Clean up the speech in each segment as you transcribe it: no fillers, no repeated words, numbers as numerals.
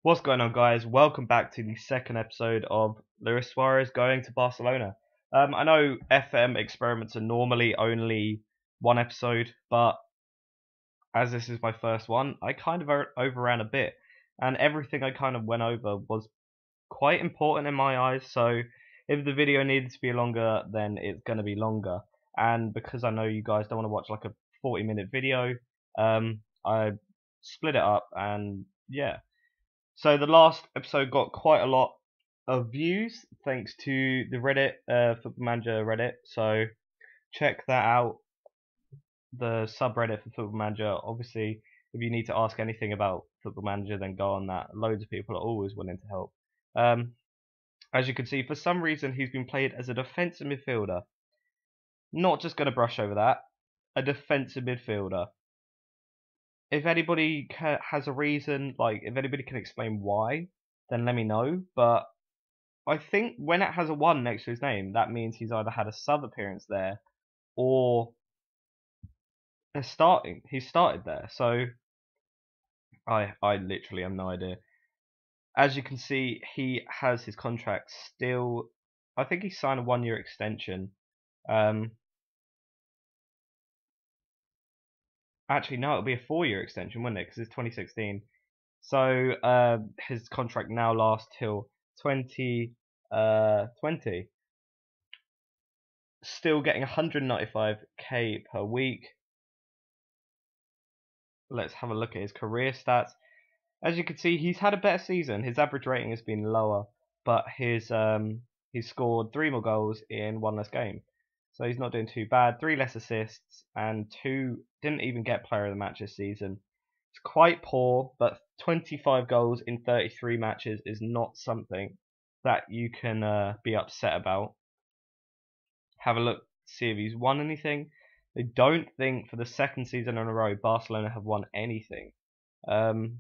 What's going on, guys? Welcome back to the second episode of Luis Suarez going to Barcelona. I know FM experiments are normally only one episode, but as this is my first one, I kind of overran a bit, and everything I kind of went over was quite important in my eyes. So if the video needed to be longer, then it's going to be longer. And because I know you guys don't want to watch like a 40-minute video, I split it up, and yeah. So the last episode got quite a lot of views thanks to the Reddit, Football Manager Reddit. So check that out, the subreddit for Football Manager. Obviously, if you need to ask anything about Football Manager, then go on that. Loads of people are always willing to help. As you can see, for some reason he's been played as a defensive midfielder. Not just going to brush over that. A defensive midfielder. If anybody has a reason, like if anybody can explain why, then let me know. But I think when it has a 1 next to his name, that means he's either had a sub appearance there or he's started there. So I literally have no idea. As you can see, he has his contract still. I think he signed a 1-year extension. Actually, no, it'll be a 4-year extension, wouldn't it? Because it's 2016. So his contract now lasts till 2020. Still getting 195k per week. Let's have a look at his career stats. As you can see, he's had a better season. His average rating has been lower, but he's scored 3 more goals in 1 less game. So he's not doing too bad. 3 less assists and 2 didn't even get player of the match this season. It's quite poor, but 25 goals in 33 matches is not something that you can be upset about. Have a look, see if he's won anything. I don't think for the second season in a row Barcelona have won anything. No,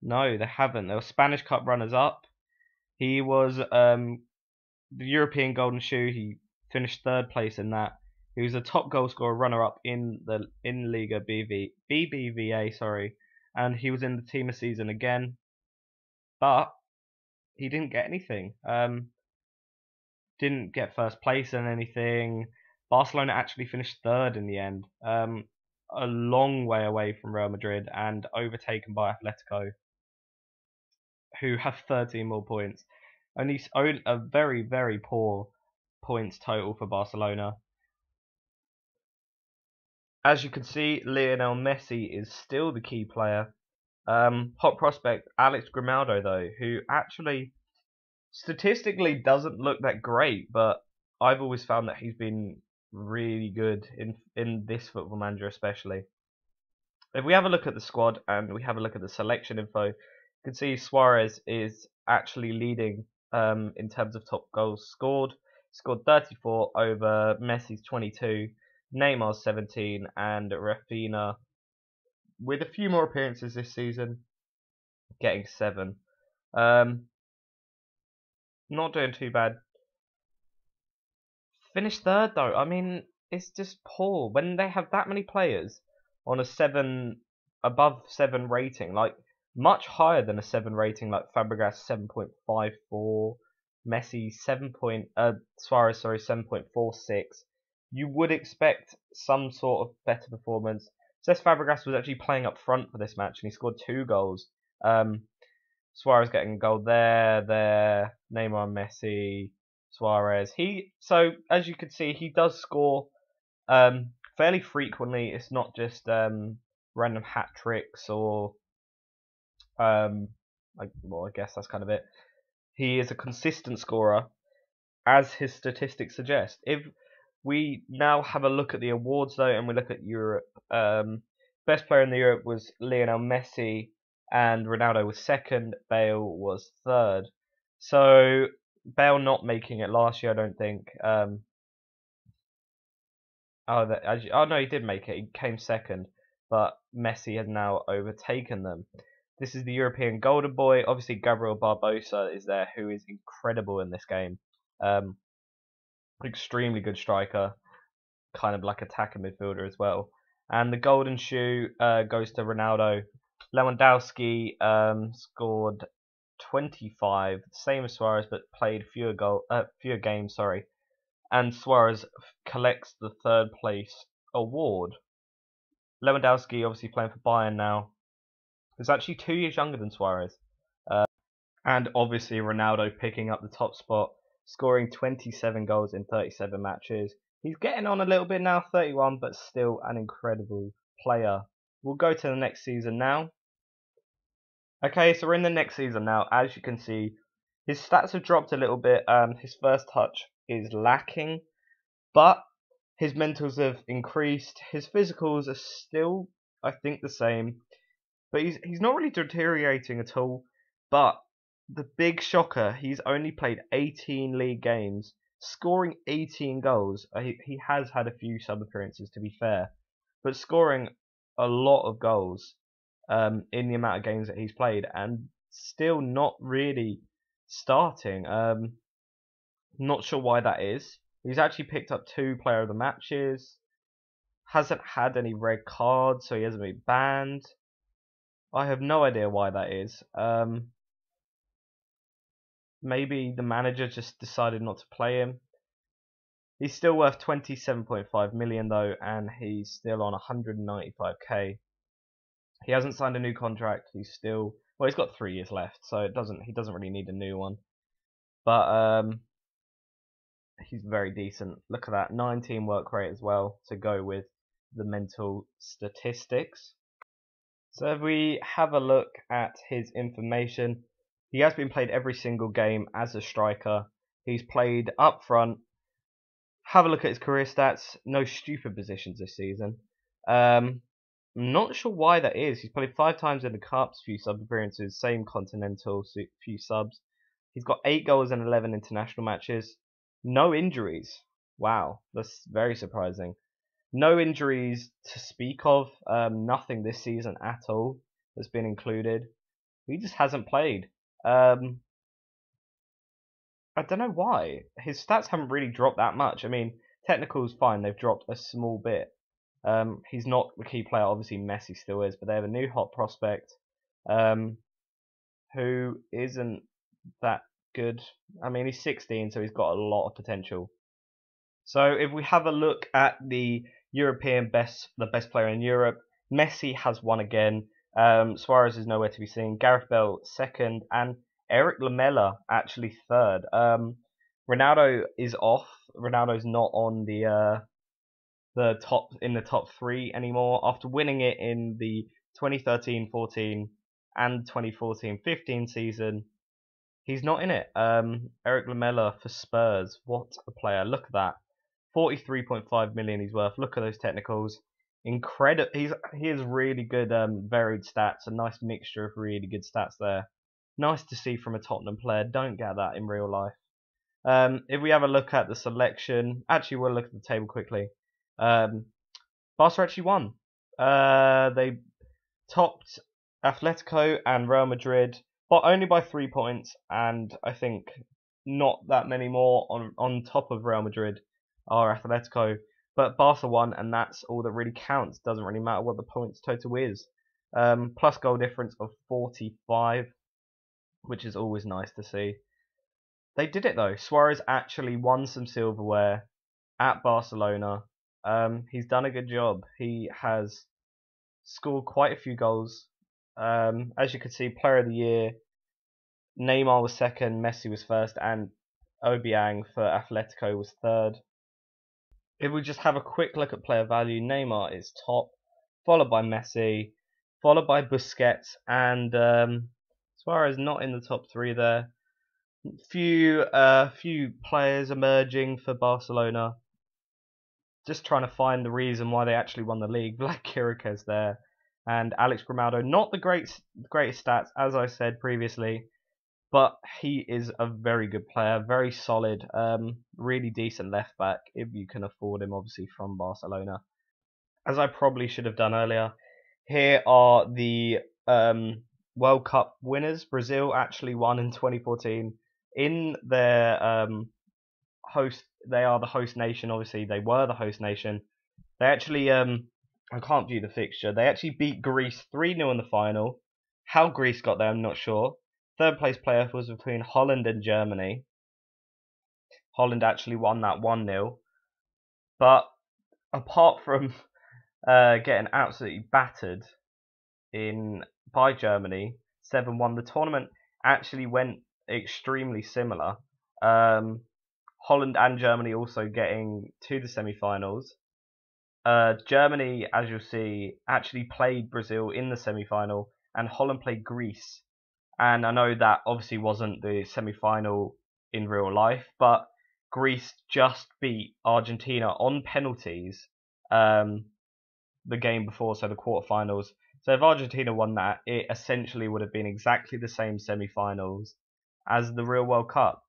they haven't. They were Spanish Cup runners-up. He was the European Golden Shoe. He finished 3rd place in that. He was a top goal scorer, runner-up in Liga BBVA, sorry, and he was in the team of season again, but he didn't get anything. Didn't get first place in anything. Barcelona actually finished 3rd in the end, a long way away from Real Madrid and overtaken by Atletico, who have 13 more points. Only a very, very poor points total for Barcelona. As you can see, Lionel Messi is still the key player. Hot prospect Alex Grimaldo, though, who actually statistically doesn't look that great, but I've always found that he's been really good in this Football Manager especially. If we have a look at the squad and we have a look at the selection info, you can see Suarez is actually leading in terms of top goals scored. He scored 34 over Messi's 22, Neymar's 17, and Rafinha, with a few more appearances this season, getting 7. Not doing too bad. Finished 3rd though. I mean, it's just poor when they have that many players on a 7, above 7 rating, like much higher than a 7 rating, like Fabregas 7.54, Messi Suarez 7.46. You would expect some sort of better performance. Cesc Fabregas was actually playing up front for this match and he scored 2 goals. Suarez getting a goal there, Neymar, Messi, Suarez. So as you can see, he does score fairly frequently. It's not just random hat tricks or I guess that's kind of it. He is a consistent scorer, as his statistics suggest. If we now have a look at the awards though, and we look at Europe, best player in the Europe was Lionel Messi, and Ronaldo was 2nd. Bale was 3rd. So Bale not making it last year, I don't think. No, he did make it. He came 2nd, but Messi has now overtaken them. This is the European Golden Boy. Obviously, Gabriel Barbosa is there, who is incredible in this game. Extremely good striker, kind of like attacker midfielder as well. And the Golden Shoe goes to Ronaldo Lewandowski scored 25, same as Suarez, but played fewer games. Sorry, and Suarez collects the third place award. Lewandowski, obviously playing for Bayern now, is actually 2 years younger than Suarez, and obviously Ronaldo picking up the top spot, scoring 27 goals in 37 matches. He's getting on a little bit now, 31, but still an incredible player. We'll go to the next season now. Okay, so we're in the next season now. As you can see, his stats have dropped a little bit. His first touch is lacking, but his mentals have increased. His physicals are still, I think, the same, but he's not really deteriorating at all. But the big shocker, he's only played 18 league games, scoring 18 goals. He has had a few sub appearances, to be fair, but scoring a lot of goals in the amount of games that he's played, and still not really starting. Not sure why that is. He's actually picked up 2 player of the matches. Hasn't had any red cards, so he hasn't been banned. I have no idea why that is. Maybe the manager just decided not to play him. He's still worth 27.5 million though, and he's still on 195k. He hasn't signed a new contract. He's still, well, he's got 3 years left, so he doesn't really need a new one. But he's very decent. Look at that, 19 work rate as well to go with the mental statistics. So if we have a look at his information, he has been played every single game as a striker. He's played up front. Have a look at his career stats. No stupid positions this season. I'm not sure why that is. He's played 5 times in the Cups, few sub appearances, same continental, few subs. He's got 8 goals and 11 international matches. No injuries. Wow, that's very surprising. No injuries to speak of. Nothing this season at all that's been included. He just hasn't played. I don't know why. His stats haven't really dropped that much. I mean, technical's fine. They've dropped a small bit. He's not the key player. Obviously, Messi still is, but they have a new hot prospect who isn't that good. I mean, he's 16, so he's got a lot of potential. So if we have a look at the European the best player in Europe, Messi has won again. Suarez is nowhere to be seen. Gareth Bale second, and Eric Lamela actually third. Ronaldo is off. Ronaldo's not on the top 3 anymore after winning it in the 2013-14 and 2014-15 season. He's not in it. Eric Lamela for Spurs. What a player! Look at that. 43.5 million he's worth. Look at those technicals. Incredible. He has really good varied stats. A nice mixture of really good stats there. Nice to see from a Tottenham player. Don't get that in real life. If we have a look at the selection, actually we'll look at the table quickly. Barca actually won. They topped Atletico and Real Madrid, but only by 3 points, and I think not that many more on top of Real Madrid are Atletico. But Barca won, and that's all that really counts. Doesn't really matter what the points total is. Plus goal difference of 45, which is always nice to see. They did it though. Suarez actually won some silverware at Barcelona. He's done a good job. He has scored quite a few goals. As you can see, Player of the Year, Neymar was second, Messi was first, and Obiang for Atletico was third. If we just have a quick look at player value, Neymar is top, followed by Messi, followed by Busquets, and Suarez not in the top 3 there. Few players emerging for Barcelona. Just trying to find the reason why they actually won the league. Vlad Chiriquez there, and Alex Grimaldo. Not the greatest stats, as I said previously, but he is a very good player, very solid, really decent left back if you can afford him, obviously from Barcelona. As I probably should have done earlier, here are the World Cup winners. Brazil actually won in 2014 in their host. They are the host nation. Obviously, they were the host nation. They actually I can't view the fixture. They actually beat Greece 3-0 in the final. How Greece got there, I'm not sure. Third place playoff was between Holland and Germany. Holland actually won that 1-0. But apart from getting absolutely battered by Germany, 7-1, the tournament actually went extremely similar. Holland and Germany also getting to the semi-finals. Germany, as you'll see, actually played Brazil in the semi-final, and Holland played Greece. And I know that obviously wasn't the semi-final in real life, but Greece just beat Argentina on penalties the game before, so the quarterfinals. So if Argentina won that, it essentially would have been exactly the same semi-finals as the real World Cup,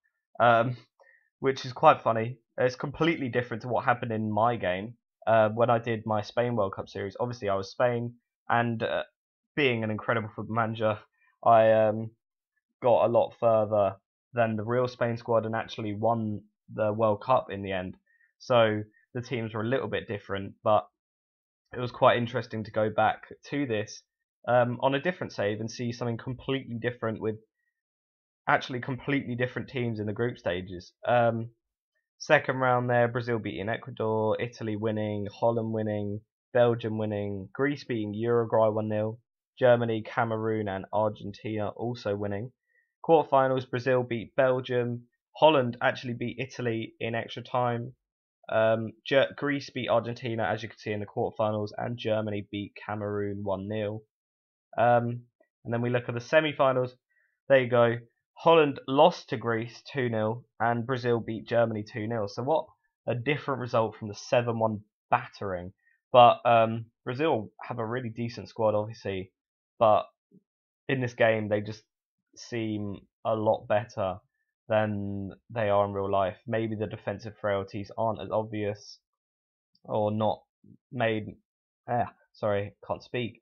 which is quite funny. It's completely different to what happened in my game when I did my Spain World Cup series. Obviously, I was Spain, and being an incredible football manager, I got a lot further than the real Spain squad and actually won the World Cup in the end. So the teams were a little bit different, but it was quite interesting to go back to this on a different save and see something completely different with actually completely different teams in the group stages. Second round there, Brazil beating Ecuador, Italy winning, Holland winning, Belgium winning, Greece beating Uruguay 1-0, Germany, Cameroon and Argentina also winning. Quarterfinals, Brazil beat Belgium, Holland actually beat Italy in extra time, Greece beat Argentina, as you can see in the quarterfinals, and Germany beat Cameroon 1-0. And then we look at the semi-finals. There you go. Holland lost to Greece 2-0, and Brazil beat Germany 2-0. So what a different result from the 7-1 battering. But Brazil have a really decent squad, obviously. But in this game, they just seem a lot better than they are in real life. Maybe the defensive frailties aren't as obvious or not made. Sorry, can't speak.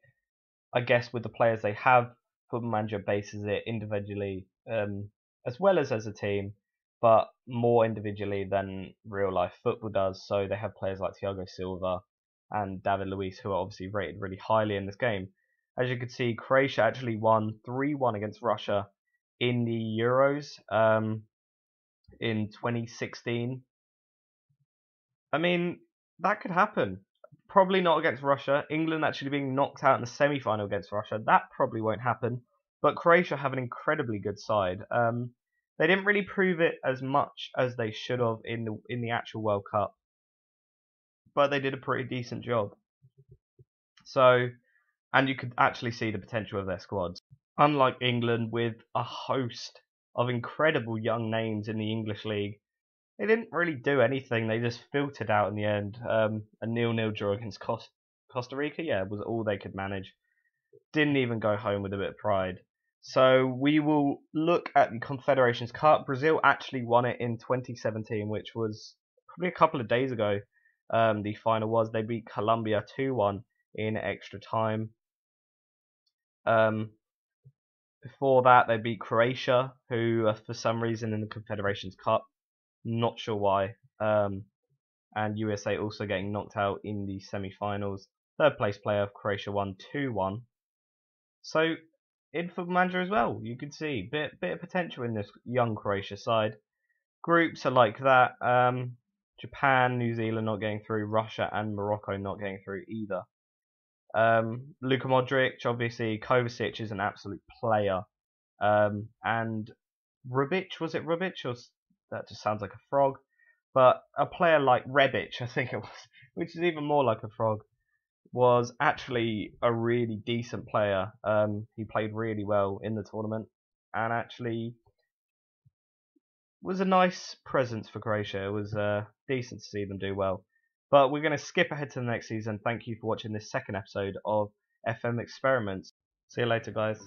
I guess with the players they have, Football Manager bases it individually as well as a team, but more individually than real life football does. So they have players like Thiago Silva and David Luiz who are obviously rated really highly in this game. As you can see, Croatia actually won 3-1 against Russia in the Euros in 2016. I mean, that could happen. Probably not against Russia. England actually being knocked out in the semi-final against Russia, that probably won't happen. But Croatia have an incredibly good side. They didn't really prove it as much as they should have in the actual World Cup, but they did a pretty decent job. So, and you could actually see the potential of their squads. Unlike England, with a host of incredible young names in the English league, they didn't really do anything. They just filtered out in the end. A 0-0 draw against Costa Rica, yeah, was all they could manage. Didn't even go home with a bit of pride. So we will look at the Confederations Cup. Brazil actually won it in 2017, which was probably a couple of days ago. The final was they beat Colombia 2-1 in extra time. Before that, they beat Croatia, who for some reason in the Confederations Cup, not sure why. And USA also getting knocked out in the semi-finals. Third place playoff, Croatia won 2-1. So in Football Manager as well, you can see bit of potential in this young Croatia side. Groups are like that. Japan, New Zealand not getting through, Russia and Morocco not getting through either. Luka Modric, obviously, Kovacic is an absolute player. And Rubic, was it Rubic? Or that just sounds like a frog. But a player like Rebic, I think it was, which is even more like a frog, was actually a really decent player. He played really well in the tournament and actually was a nice presence for Croatia. It was decent to see them do well. But we're going to skip ahead to the next season. Thank you for watching this second episode of FM Experiments. See you later, guys.